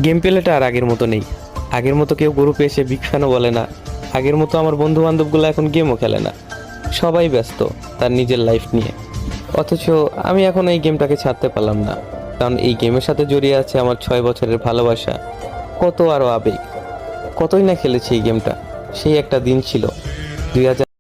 Game প্লেটা আর আগের মতো নেই। আগের মতো কেউ গ্রুপে এসে বিগ ফ্যানও বলে না। আগের মতো আমার বন্ধু বান্ধবগুলো এখন গেমও খেলে না। সবাই ব্যস্ত তার নিজের লাইফ নিয়ে। অথচ আমি এখন এই গেমটাকে ছাড়তে পারলাম না, কারণ এই গেমের সাথে জড়িয়ে আছে আমার 6 বছরের ভালোবাসা, কত আরো আবেগ। কতই না খেলেছি এই গেমটা। সেই একটা দিন ছিল 2000